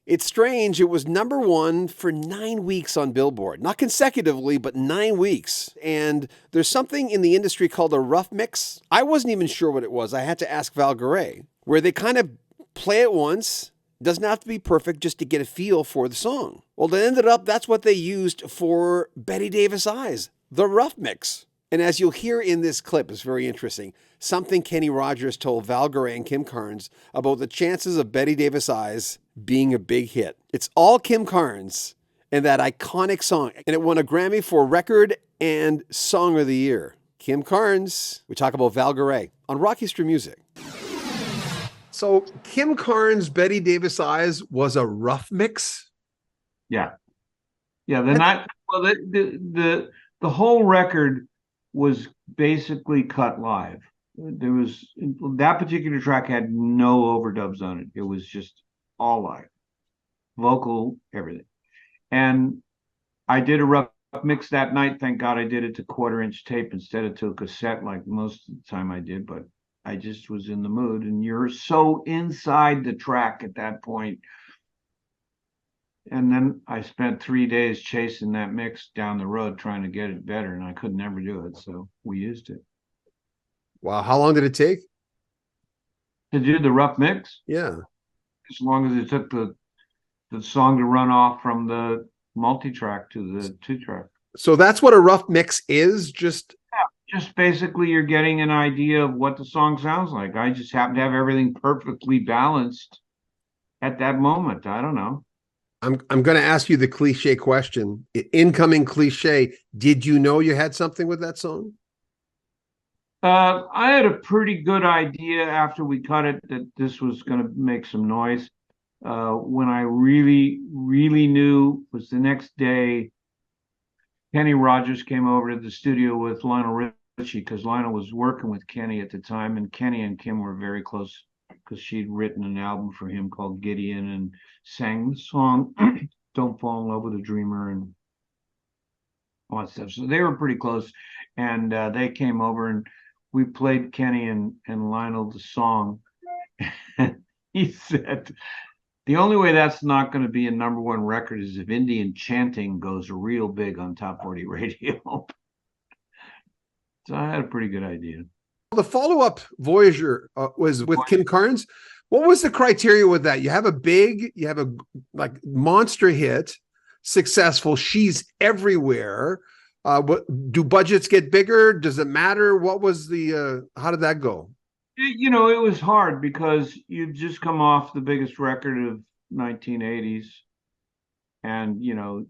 It's strange. It was number one for 9 weeks on Billboard. Not consecutively, but 9 weeks. And there's something in the industry called a rough mix. I wasn't even sure what it was. I had to ask Val Garay, where they kind of play it once. Doesn't have to be perfect just to get a feel for the song. Well, it ended up that's what they used for Bette Davis Eyes, the rough mix. And as you'll hear in this clip, it's very interesting. Something Kenny Rogers told Val Garay and Kim Carnes about the chances of Bette Davis Eyes being a big hit. It's all Kim Carnes and that iconic song. And it won a Grammy for Record and Song of the Year. Kim Carnes. We talk about Val Garay on Rock History Music. So Kim Carnes' Bette Davis Eyes was a rough mix? Yeah. Yeah. The whole record was basically cut live. There was that particular track had no overdubs on it. It was just all live, vocal, everything. And I did a rough mix that night. Thank God I did it to 1/4-inch tape instead of to a cassette like most of the time I did. But I just was in the mood, and you're so inside the track at that point. And then I spent 3 days chasing that mix down the road trying to get it better, and I could never do it. So we used it. Wow. How long did it take? To do the rough mix? Yeah. As long as it took the song to run off from the multi-track to the 2-track. So that's what a rough mix is? Just basically you're getting an idea of what the song sounds like. I just happen to have everything perfectly balanced at that moment. I don't know. I'm going to ask you the cliche question. Incoming cliche. Did you know you had something with that song? I had a pretty good idea after we cut it that this was going to make some noise. When I really, really knew was the next day, Kenny Rogers came over to the studio with Lionel Richie because Lionel was working with Kenny at the time, and Kenny and Kim were very close because she'd written an album for him called Gideon and sang the song Don't Fall in Love with a Dreamer and all that stuff. So they were pretty close, and they came over and we played Kenny and Lionel the song. He said, the only way that's not going to be a #1 record is if Indian chanting goes real big on Top 40 radio. So I had a pretty good idea. The follow-up Voyager was with Kim Carnes. What was the criteria with that? You have a like monster hit, successful. She's everywhere. What do budgets get bigger? Does it matter? What was how did that go? It was hard because you'd just come off the biggest record of 1980s, and you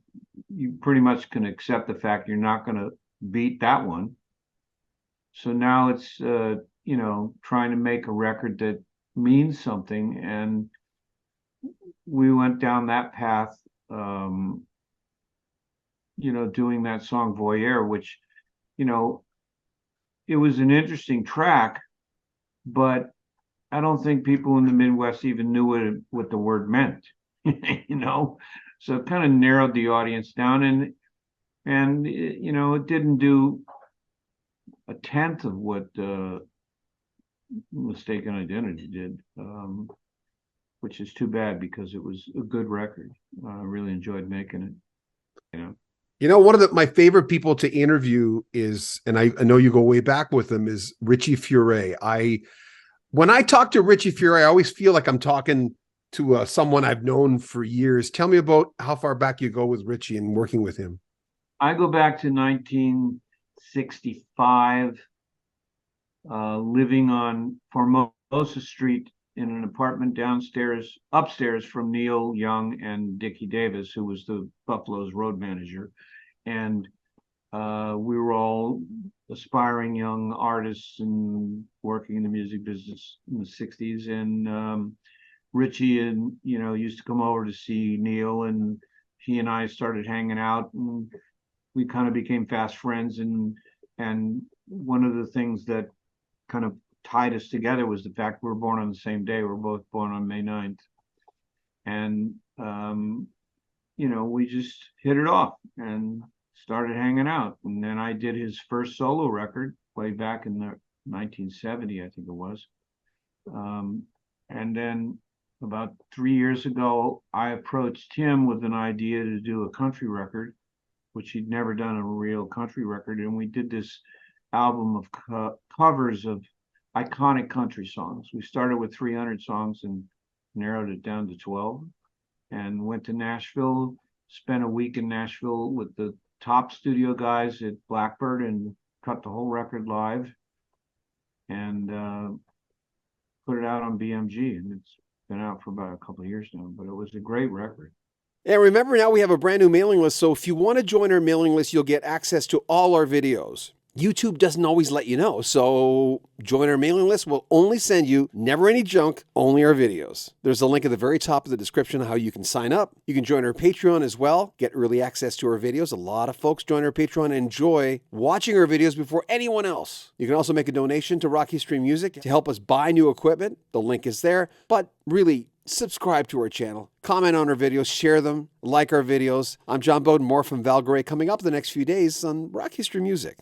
pretty much can accept the fact you're not going to beat that one. So now it's trying to make a record that means something, and we went down that path. Doing that song Voyeur, which, it was an interesting track, but I don't think people in the Midwest even knew what the word meant, So it kind of narrowed the audience down, and it didn't do a tenth of what Mistaken Identity did, which is too bad because it was a good record. I really enjoyed making it. One of my favorite people to interview is, and I know you go way back with him, is Richie Furay. When I talk to Richie Furay, I always feel like I'm talking to someone I've known for years. Tell me about how far back you go with Richie and working with him. I go back to 1965, living on Formosa Street in an apartment upstairs from Neil Young and Dickie Davis, who was the Buffalo's road manager. And we were all aspiring young artists and working in the music business in the 60s. And Richie and, used to come over to see Neil, and he and I started hanging out, and we kind of became fast friends. And one of the things that kind of tied us together was the fact we were born on the same day. We were both born on May 9th. And, we just hit it off and started hanging out. And then I did his first solo record way back in the 1970, I think it was. And then about 3 years ago, I approached him with an idea to do a country record, which he'd never done a real country record. And we did this album of covers of iconic country songs. We started with 300 songs and narrowed it down to 12, and went to Nashville, spent a week in Nashville with the top studio guys at Blackbird and cut the whole record live, and put it out on BMG. And it's been out for about a couple of years now, but it was a great record. And remember, now we have a brand new mailing list, so if you want to join our mailing list, you'll get access to all our videos. YouTube doesn't always let you know, so join our mailing list. We'll only send you, never any junk, only our videos. There's a link at the very top of the description of how you can sign up. You can join our Patreon as well, get early access to our videos. A lot of folks join our Patreon and enjoy watching our videos before anyone else. You can also make a donation to Rocky Stream Music to help us buy new equipment. The link is there, but really, subscribe to our channel, comment on our videos, share them, like our videos. I'm John Bowden, more from Val Gray, coming up the next few days on Rocky Stream Music.